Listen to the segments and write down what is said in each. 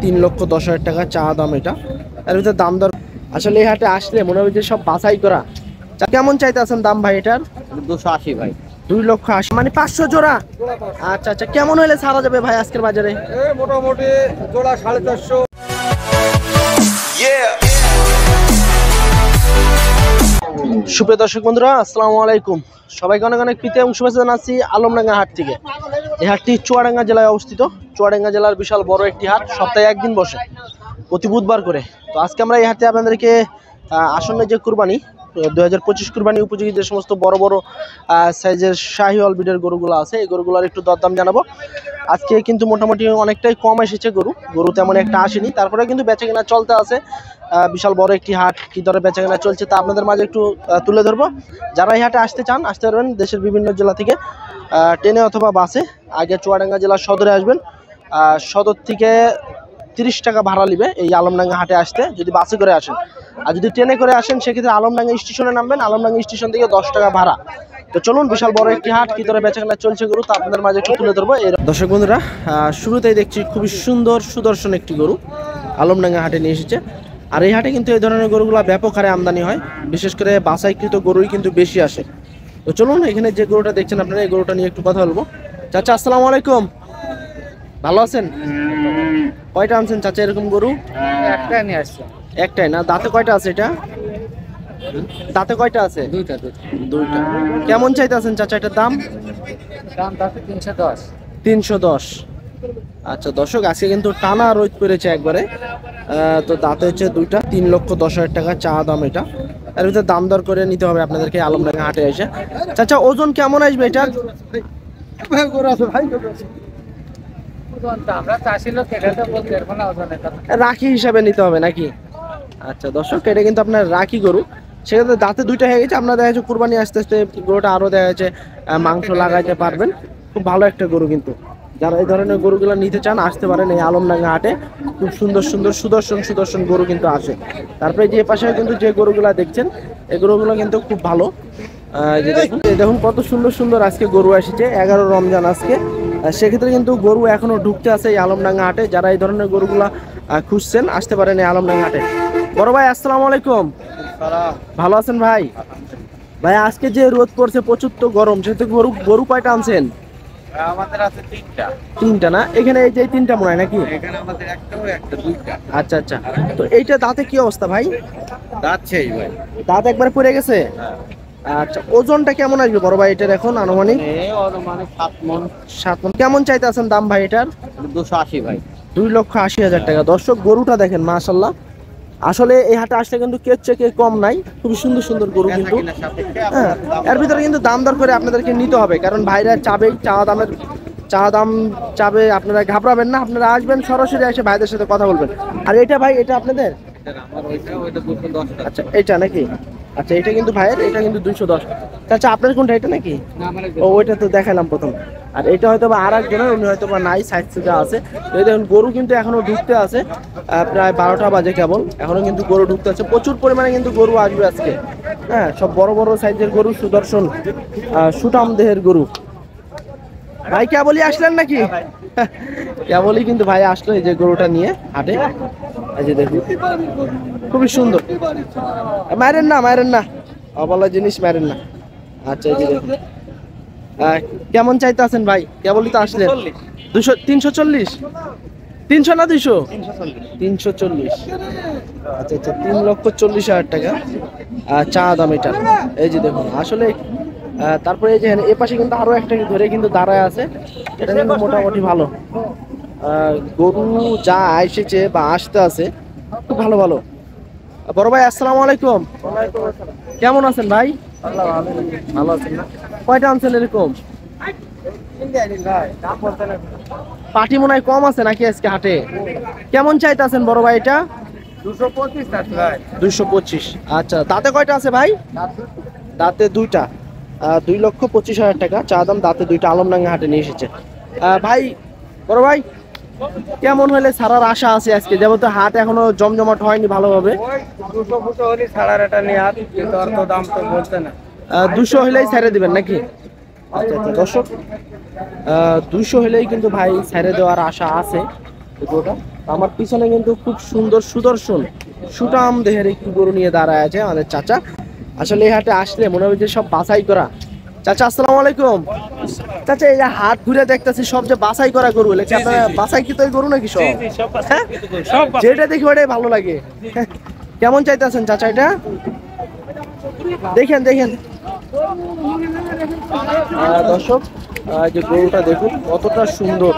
3,10,000 টাকা চা দাম। এটা এর ভিতরে দাম দর আসলে এই হাটে আসলে মনে হয় যে সব বাছাই করা। কেমন চাইতে আছেন দাম ভাই এটার? 280 ভাই। 2,80,000 মানে 500 জোড়া। আচ্ছা আচ্ছা, কেমন হলে ছাড়া যাবে ভাই আজকের বাজারে? মোটামুটি জোড়া 450। সুপ্রিয় দর্শক বন্ধুরা, আসসালামু আলাইকুম। সবাইকে অনেক অনেক প্রীতি এবং শুভেচ্ছা জানাচ্ছি আলমডাঙ্গা হাট থেকে। এই হাটটি চুয়াডাঙ্গা জেলায় অবস্থিত। চুয়াডাঙ্গা জেলার বিশাল বড় একটি হাট, সপ্তাহে একদিন বসে, প্রতি বুধবার করে। তো আজকে আমরা এই হাটে আপনাদেরকে আসন্ন যে কুরবানি 2025 কুরবানি উপযোগী যে সমস্ত বড় বড় সাইজের শাহিওয়াল ব্রিডের গরুগুলো আছে, এই গরুগুলোর একটু দরদাম জানাবো। আজকে কিন্তু মোটামুটি অনেকটাই কম এসেছে গরু তেমন একটা আসেনি, তারপরে কিন্তু বেচাকেনা চলতে আছে। বিশাল বড় একটি হাট, কি দরে বেচাকেনা চলছে তা আপনাদের মাঝে একটু তুলে ধরবো। যারা এই হাটে আসতে চান আসতে পারবেন দেশের বিভিন্ন জেলা থেকে, ট্রেনে অথবা বাসে। আগে চুয়াডাঙ্গা জেলার সদরে আসবেন, সদর থেকে 30 টাকা ভাড়া নেবে এই আলমডাঙ্গা হাটে আসতে যদি বাসে করে আসেন। আর যদি ট্রেনে করে আসেন সেক্ষেত্রে আলমডাঙ্গা স্টেশনে নামবেন, আলমডাঙ্গা স্টেশন থেকে 10 টাকা ভাড়া। তো চলুন, বিশাল বড় একটি হাট, কি ধরে বেচাকেনা চলছে গরু তা আপনাদের মাঝে একটু তুলে ধরবো। এই দর্শক বন্ধুরা, শুরুতেই দেখছি খুবই সুন্দর সুদর্শন একটি গরু আলমডাঙ্গা হাটে নিয়ে এসেছে। আর এই হাটে কিন্তু এই ধরনের গরুগুলো ব্যাপক হারে আমদানি হয়, বিশেষ করে বাছাইকৃত গরুই কিন্তু বেশি আসে। তো চলুন, এখানে যে গরুটা দেখছেন আপনারা, এই গরুটা নিয়ে একটু কথা বলবো। চাচা আসসালামু আলাইকুম, ভালো আছেন? কয়টা আনছেন চাচা এরকম গরু? একটাই নিয়ে আসছে। একটাই না? দাঁতে কয়টা আছে এটা? দাঁতে কয়টা আছে? দুইটা। দুইটা। কেমন চাইতে আছেন চাচা এটার দাম? দাম আছে 310। 310। আচ্ছা দর্শক, আজকে কিন্তু টানা রোদ পড়েছে একবারে। তো দাঁতে হচ্ছে দুইটা, 3,10,000 টাকা চা দাম। এটা এর ভিতরে দাম দর করে নিতে হবে আপনাদেরকে আলমডাঙ্গা হাটে এসে। চাচা ওজন কেমন আসবে এটা? আমরা চাষি লোক, এটা তো বলতে পারবো না ওজনে। রাখি হিসাবে নিতে হবে নাকি? আচ্ছা দর্শক, এটা কিন্তু আপনার রাখি গরু, সেক্ষেত্রে দাঁতে দুইটা হয়ে গেছে। আপনারা দেখা যাচ্ছে কুরবানি আস্তে আস্তে গরুটা আরো দেখা যাচ্ছে মাংস লাগাইতে পারবেন। খুব ভালো একটা গরু কিন্তু। যারা এই ধরনের গরুগুলো নিতে চান আসতে পারেন এই আলমডাঙ্গা হাটে। খুব সুন্দর সুন্দর সুদর্শন গরু কিন্তু আসে। তারপরে যে পাশে কিন্তু যে গরুগুলা দেখছেন, এই গরুগুলো কিন্তু খুব ভালো। দেখুন কত সুন্দর সুন্দর আজকে গরু এসেছে, 11 রমজান আজকে। সেক্ষেত্রে কিন্তু গরু এখনো ঢুকতে আছে এই আলমডাঙ্গা হাটে। যারা এই ধরনের গরুগুলা খুঁজছেন আসতে পারেন এই আলমডাঙ্গা হাটে। বড় ভাই আসসালামু আলাইকুম, ভালো আছেন ভাই? ভাই আজকে যে রোদ পড়ছে প্রচুর, তো গরম, সেহেতু গরু কয়টা আনছেন? আমাদের আছে তিনটা। তিনটা না? এখানে এই যে তিনটা মনে হয় নাকি? এখানে আমাদের একটা দুইটা। আচ্ছা আচ্ছা। তো এইটা দাঁতে কি অবস্থা ভাই? যাচ্ছেই ভাই। দাঁত একবার পড়ে গেছে? আচ্ছা, ওজনটা কেমন আসবে বড় ভাই এটার এখন আনুমানিক? মানে 7 মণ। 7 মণ। কেমন চাইতে আছেন দাম ভাই এটার? 280 ভাই। 2,80,000 টাকা। দর্শক গরুটা দেখেন, মাশাআল্লাহ। আসলে এই হাটে আসলে কিন্তু কের চেয়ে কম নাই, খুবই সুন্দর সুন্দর গরু কিন্তু। হ্যাঁ, এর ভিতরে কিন্তু দাম দর করে আপনাদেরকে নিতে হবে, কারণ ভাইরা চাবেই, চা দাম চাবে। আপনারা ঘাবড়াবেন না, আপনারা আসবেন সরাসরি এসে ভাইদের সাথে কথা বলবেন। আর এটা ভাই, এটা আপনাদের? আচ্ছা এটা নাকি? আচ্ছা এটা কিন্তু ভাইয়ের, এটা কিন্তু 210। আচ্ছা আপনার কোনটা, এটা নাকি? ও ওইটা তো দেখালাম প্রথম। আর এটা হয়তো বা আর একজনের, উনি হয়তো বা নাই, সাইড থেকে আছে। এই দেখুন গরু কিন্তু এখনো ঢুকতে আছে, প্রায় 12টা বাজে কেবল, এখনো কিন্তু গরু ঢুকতে আছে। প্রচুর পরিমাণে কিন্তু গরু আসবে আজকে। হ্যাঁ, সব বড় বড় সাইজের গরু, সুদর্শন সুঠাম দেহের গরু। ভাই কেবলই আসলেন নাকি? কেবলই কিন্তু ভাই আসলো এই যে গরুটা নিয়ে হাটে। এই যে দেখুন খুবই সুন্দর। মারেন না, অবলা জিনিস মারেন না। আচ্ছা এই যে দেখুন, কেমন চাইতে আছেন ভাই? কেবলই তো আসলেন। 340? 300 না 200? 340। আচ্ছা আচ্ছা, 3,40,000 টাকা চা দাম এটা। এই যে দেখুন আসলে। তারপরে এই যে এ পাশে কিন্তু আরো একটা ধরে কিন্তু দাঁড়ায় আছে, এটা কিন্তু মোটামুটি ভালো। গরু যা এসেছে বা আসতে আছে খুব ভালো ভালো। বড় ভাই আসসালামু আলাইকুম, কেমন আছেন ভাই? ভালো আছেন না? কয়টা আনছেন এরকম? পাটি মনে হয় কম আছে নাকি আজকে হাটে? কেমন চাইতে আছেন বড় ভাই এটা? 225। আচ্ছা, দাঁতে কয়টা আছে ভাই? দাঁতে দুইটা। 2,25,000 টাকা চা দাম, দাঁতে দুইটা, আলমডাঙ্গা হাটে নিয়ে এসেছে। ভাই বড় ভাই কেমন হলে ছাড়ার আশা আছে আজকে, যেহেতু হাট এখনো জমজমাট হয়নি ভালোভাবে? 200 হলেই ছেড়ে দিবেন নাকি? আচ্ছা আচ্ছা দর্শক, 200 হলেই কিন্তু ভাই ছেড়ে দেওয়ার আশা আছে। এই গরুটা। আমার পিছনে কিন্তু খুব সুন্দর সুদর্শন সুটাম দেহের একটু গরু নিয়ে দাঁড়ায় আছে আমাদের চাচা। আসলে এই হাটে আসলে মনে হয় যে সব বাছাই করা। চাচা আসসালামু আলাইকুম। চাচা এই যে হাট ঘুরে দেখতেছি সব যে বাছাই করা গরু, বাছাই কি তো এই গরু নাকি সব? হ্যাঁ? যেটা দেখি ওটাই ভালো লাগে। কেমন চাইতেছেন চাচা এটা? দেখেন দেখেন দর্শক, যে গরুটা দেখুন কতটা সুন্দর,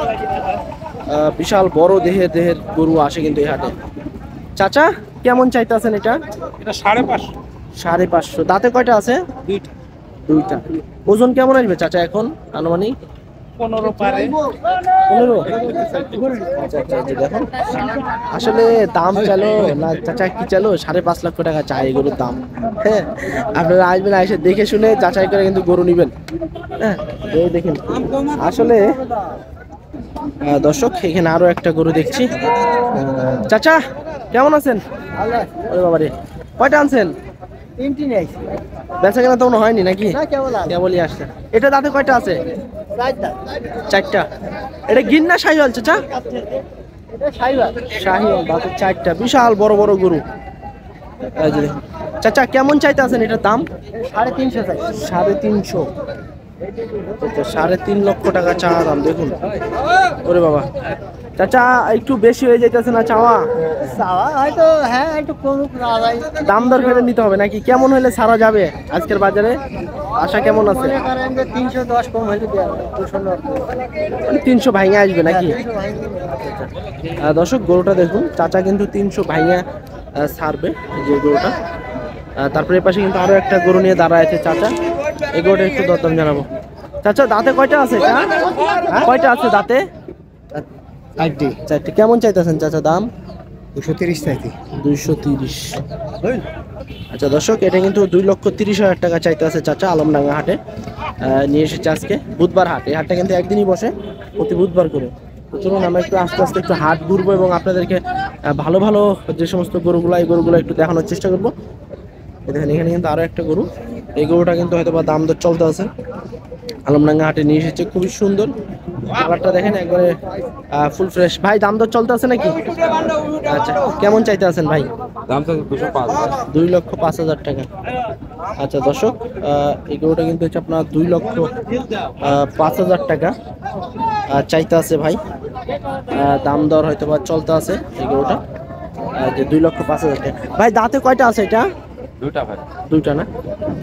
বিশাল বড় দেহের গরু আসে কিন্তু এই হাটে। চাচা কেমন চাইতেছেন এটা? এটা 550। 550। দাঁতে কয়টা আছে? দুইটা। ওজন কেমন আসবে চাচা এখন আনুমানিক? 15 পারে। 15? আচ্ছা আচ্ছা, এই যে দেখুন আসলে দাম চালো না চাচা, কি চালো 5.5 লক্ষ টাকা চাই গরুর দাম। হ্যাঁ, আপনারা আসবেন, এসে দেখে শুনে যাচাই করে কিন্তু গরু নিবেন। হ্যাঁ, এই দেখেন আসলে দর্শক এখানে আরো একটা গরু দেখছি। চাচা কেমন আছেন? ওরে বাবারে, কয়টা আনছেন? 3টি নেই। বেচা কেনা তো হয়নি নাকি? না, কেবল আছে। কেবলই আসছে। এটা দাঁতে কয়টা আছে? 4টা। 4টা। এটা গির না শাহিওয়াল চাচা? এটা সাইবার। শাহিওয়াল, দাঁতে 4টা, বিশাল বড় বড় গরু। এই যে দেখুন। চাচা কেমন চাইতে আছেন এটার দাম? 350 চাই। 350। আচ্ছা, 3.5 লক্ষ টাকা চা দাম দেখুন। ওরে বাবা, চাচা একটু বেশি হয়ে যাইতেছে না চাওয়া? চাওয়া হয়তো হ্যাঁ একটু কমুক না ভাই। দাম দর করে নিতে হবে নাকি? কেমন হলে ছাড়া যাবে আজকের বাজারে? আশা কেমন আছে? মনে করেন যে 310 কম হইলে দেওয়া হবে, 290। 300 ভাঙে আসবে নাকি? 300 ভাঙবে। দর্শক গরুটা দেখুন, চাচা কিন্তু 300 ভাঙে ছাড়বে এই যে গরুটা। তারপরে এর পাশে কিন্তু আরো একটা গরু নিয়ে দাঁড়ায় আছে চাচা। এই গরুটা একটু দরদাম জানাবো। চাচা দাঁতে কয়টা আছে এটা? কয়টা আছে দাঁতে? 4টি। 4টে। কেমন চাইতেছেন চাচা দাম? 230 চাইছি। 230। আচ্ছা দর্শক, এটা কিন্তু 2,30,000 টাকা চাইতে আছে চাচা আলমডাঙ্গা হাটে। নিয়ে এসেছে আজকে বুধবার হাট। এই হাটটা কিন্তু একদিনই বসে, প্রতি বুধবার করে। তো চলুন আমরা একটু আস্তে আস্তে একটু হাট ঘুরবো এবং আপনাদেরকে ভালো ভালো যে সমস্ত গরুগুলো, এই গরুগুলো একটু দেখানোর চেষ্টা করবো। দেখেন এখানে কিন্তু আরো একটা গরু। এই গরুটা কিন্তু হয়তো বা দাম দর চলতে আছে, আলমডাঙ্গা হাটে নিয়ে এসেছে। খুবই সুন্দর কালারটা দেখেন, একবারে ফুল ফ্রেশ। ভাই দাম দর চলতে আছে নাকি? আচ্ছা, কেমন চাইতে আছেন ভাই? দাম তো 205। 2,05,000 টাকা। আচ্ছা দর্শক, এই গরুটা কিন্তু হচ্ছে আপনার 2,05,000 টাকা চাইতে আছে ভাই। দাম দর হয়তো বা চলতে আছে এই গরুটা, যে 2,05,000 টাকা। ভাই দাঁতে কয়টা আছে এটা? দুইটা ভাই। দুইটা না?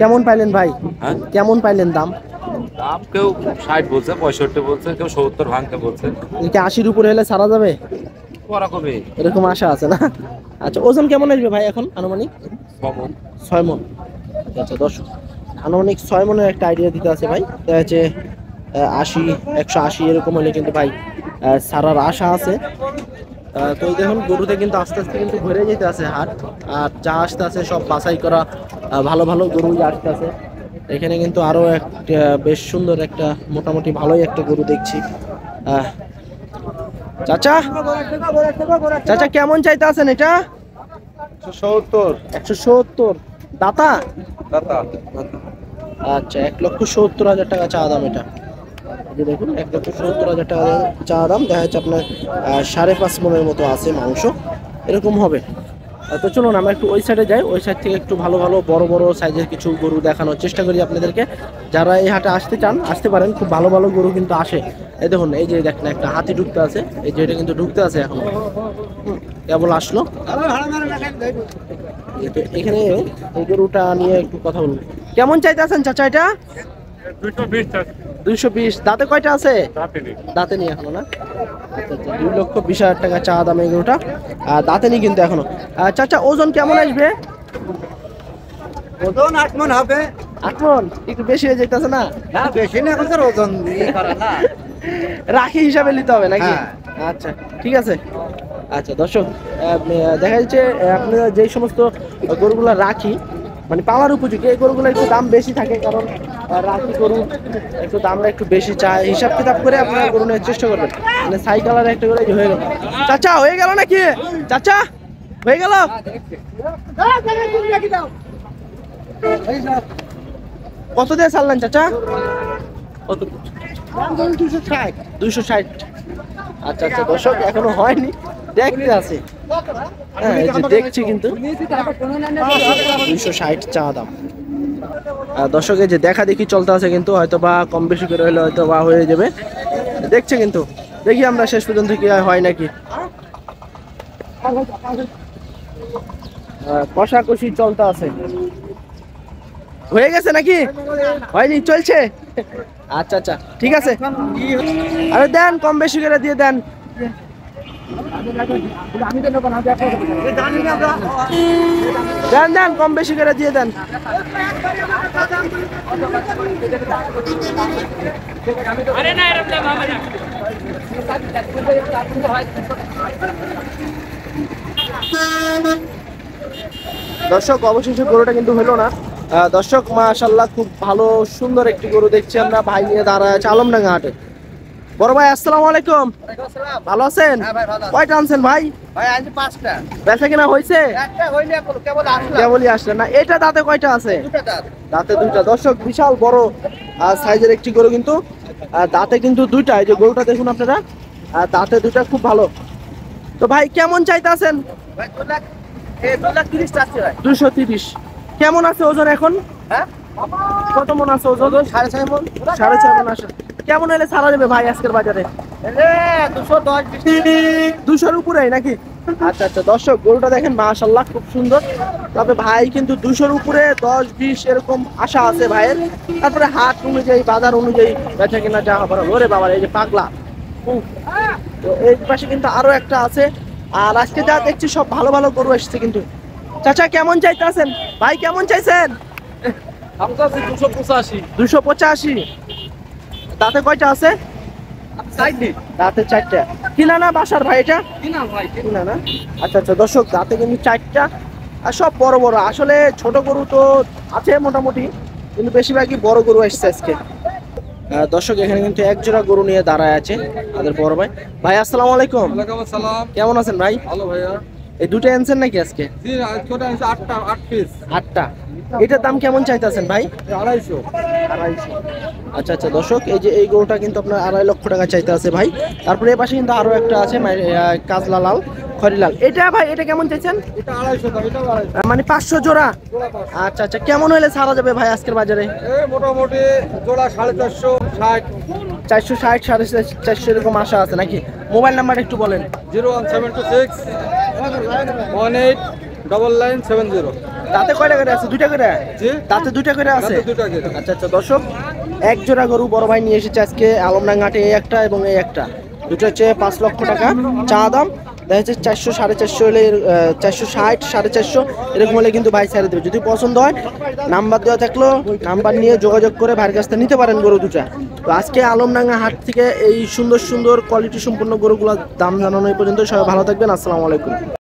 কেমন পাইলেন ভাই? হ্যাঁ, কেমন পাইলেন দাম? দাম কেউ 60 বলছে, 65 বলছে, কেউ 70 ভাঙতে বলছে। কি 80-র উপরে হলে ছাড়া যাবে ওরা কবে? এরকম আশা আছে না? আচ্ছা, ওজন কেমন আসবে ভাই এখন আনুমানিক? 6 মণ। আচ্ছা দর্শক, আনুমানিক 6 মণের একটা আইডিয়া দিতে আছে ভাই। দেখা যাচ্ছে 80, 180 এরকম হলে কিন্তু ভাই ছাড়ার আশা আছে। তো এই দেখুন গরুতে কিন্তু আস্তে আস্তে কিন্তু ঘুরে যেতে আছে হাট। আর যা আসতে আছে সব বাছাই করা ভালো ভালো গরুই আসতে আছে। এখানে কিন্তু আরো একটা বেশ সুন্দর একটা মোটামুটি ভালোই একটা গরু দেখছি। চাচা চাচা কেমন চাইতে আছেন এটা? 70 170। দাতা? দাদা। আচ্ছা, 1,70,000 টাকা চা দাম এটা। এই যে দেখুন 1,70,000 টাকা চা দাম। দেখা যাচ্ছে আপনার 5.5 মণের মতো আছে মাংস, এরকম হবে। তো চলুন আমরা একটু ওই সাইডে যাই, ওই সাইড থেকে একটু ভালো ভালো বড় বড় সাইজের কিছু গরু দেখানোর চেষ্টা করি আপনাদেরকে। যারা এই হাটে আসতে চান আসতে পারেন, খুব ভালো ভালো গরু কিন্তু আসে। এই দেখুন, এই যে দেখেন একটা হাতি ঢুকতে আছে, এই যে এটা কিন্তু ঢুকতে আছে এখন, কেবল আসলো। তো এখানে এই গরুটা নিয়ে একটু কথা বলবো। কেমন চাইতে আছেন চাচা এটা? 220। দাঁতে কয়টা আছে? দাঁতে নি এখনো না? আচ্ছা আচ্ছা, 2,20,000 টাকা চা দাম এই গরুটা। দাঁতে নি কিন্তু এখনো। চাচা ওজন কেমন আসবে? ওজন 8 মণ হবে। 8 মণ? একটু বেশি হয়ে যাইতেছে না? না বেশি না, এখন তো ওজন দিয়ে করে না। রাখি হিসাবে নিতে হবে নাকি? হ্যাঁ। আচ্ছা ঠিক আছে। আচ্ছা দর্শক, দেখা যাচ্ছে আপনারা যে সমস্ত গরুগুলো রাখি মানে পাওয়ার উপযোগী, এই গরুগুলো একটু দাম বেশি থাকে, কারণ রাখি গরু একটু দামটা একটু বেশি চায়। হিসাব কিতাব করে আপনারা গরু নেওয়ার চেষ্টা করবেন। মানে সাইকেলের একটা করে হয়ে গেল। চাচা হয়ে গেল নাকি? চাচা হয়ে গেল? কত দিয়ে ছাড়লেন চাচা? কত? 260। 260। আচ্ছা আচ্ছা দর্শক এখনো হয়নি, দেখতে আছে। হ্যাঁ এই যে দেখছি কিন্তু 260 চা দাম। দর্শক এই যে দেখা দেখি চলতে আছে কিন্তু, হয়তো বা কম বেশি করে হলে হয়তো বা হয়ে যাবে, দেখছে কিন্তু। দেখি আমরা শেষ পর্যন্ত কি হয় নাকি। কষাকষি চলতে আছে, হয়ে গেছে নাকি হয়নি, চলছে? আচ্ছা আচ্ছা ঠিক আছে, আরে দেন কম বেশি করে দিয়ে দেন। দেন দেন কম বেশি করে দিয়ে দেন। দর্শক অবশেষে গরুটা কিন্তু হলো না। দর্শক মাশাআল্লাহ খুব ভালো সুন্দর একটি গরু দেখছি আমরা, ভাই নিয়ে দাঁড়ায় আছে আলমডাঙ্গা হাটে। বড় ভাই আসসালামু আলাইকুম, ভালো আছেন? কয়টা আনছেন ভাই? ভাই আজ 5টা। বেচা কিনা হয়েছে? একটা হইলে কেবল আসলাম। কেবলই আসলে না। এটা দাঁতে কয়টা আছে? দুটো দাঁত। দাঁতে দুইটা। দর্শক বিশাল বড় সাইজের একটি গরু কিন্তু, দাঁতে কিন্তু দুইটা। এই যে গরুটা দেখুন আপনারা, দাঁতে দুইটা, খুব ভালো। তো ভাই কেমন চাইতে আছেন? ভাই 2 লাখ, 2 লাখ 30 চাচ্ছে ভাই। 230। কেমন আছে ওজন এখন? হ্যাঁ? কত মন আছে ওজন? 4.5 মণ। 4.5 মন আসে। কেমন হলে ছাড়া যাবে ভাই আজকের বাজারে? 210 200-র উপরেই নাকি? আচ্ছা আচ্ছা দর্শক গরুটা দেখেন মাশাআল্লাহ খুব সুন্দর। তবে ভাই কিন্তু 200-র উপরে 10-20 এরকম আশা আছে ভাইয়ের। তারপরে হাট অনুযায়ী বাজার অনুযায়ী বেচা কিনা যা হবে। ওরে বাবা এই যে পাগলা। তো এই পাশে কিন্তু আরো একটা আছে। আর আজকে যা দেখছি সব ভালো ভালো গরু এসেছে কিন্তু। চাচা কেমন চাইতেছেন ভাই, কেমন চাইছেন? 285। দাঁতে কয়টা আছে? দাঁতে 4টা। কিনা না বাসার ভাই? এটা কিনা না। আচ্ছা আচ্ছা দর্শক দাঁতে কিন্তু 4টা, আর সব বড় বড়। আসলে ছোট গরু তো আছে মোটামুটি, কিন্তু বেশিরভাগই বড় গরু এসছে আজকে। দর্শক এখানে কিন্তু এক জোড়া গরু নিয়ে দাঁড়ায় আছে আমাদের বড় ভাই। ভাই আসসালামু আলাইকুম। ওয়ালাইকুম আসসালাম। কেমন আছেন ভাই? ভালো ভাইয়া। এই দুটো আনছেন নাকি আজকে? জি ছোট আছে 8 পিস। 8টা। এটার দাম কেমন চাইতেছেন ভাই? 250। 250। আচ্ছা আচ্ছা দর্শক এই যে এই গরুটা কিন্তু আপনার 2.5 লক্ষ টাকা চাইতে আছে ভাই। তারপরে এই পাশে কিন্তু আরো একটা আছে কাজলা লাল খরিলাল। এটা ভাই এটা কেমন চাইছেন? এটা 250 দাম, এটা 250। মানে 500 জোড়া। আচ্ছা আচ্ছা কেমন হলে ছাড়া যাবে ভাই আজকের বাজারে? এই মোটামুটি জোড়া 450 60। 460 450 এরকম আশা আছে নাকি? মোবাইল নাম্বার একটু বলেন। 01726 189970। দাঁতে কয়টা করে আছে? 2টা করে? জি দাঁতে 2টা করে আছে। দাঁতে 2টা করে। আচ্ছা আচ্ছা দর্শক এক জোড়া গরু বড় ভাই নিয়ে এসেছে আজকে আলমডাঙ্গা হাটে, এই একটা এবং এই একটা। দুটো হচ্ছে 5 লক্ষ টাকা চা দাম। দেখা যাচ্ছে 400 450 হলে 460 450 এরকম হলে কিন্তু ভাই ছেড়ে দেবে। যদি পছন্দ হয় নাম্বার দেওয়া থাকলো, নাম্বার নিয়ে যোগাযোগ করে ভাইয়ের কাছ থেকে নিতে পারেন গরু দুটা। তো আজকে আলমডাঙ্গা হাট থেকে এই সুন্দর সুন্দর কোয়ালিটি সম্পন্ন গরুগুলোর দাম জানানো এই পর্যন্ত। সবাই ভালো থাকবেন, আসসালামু আলাইকুম।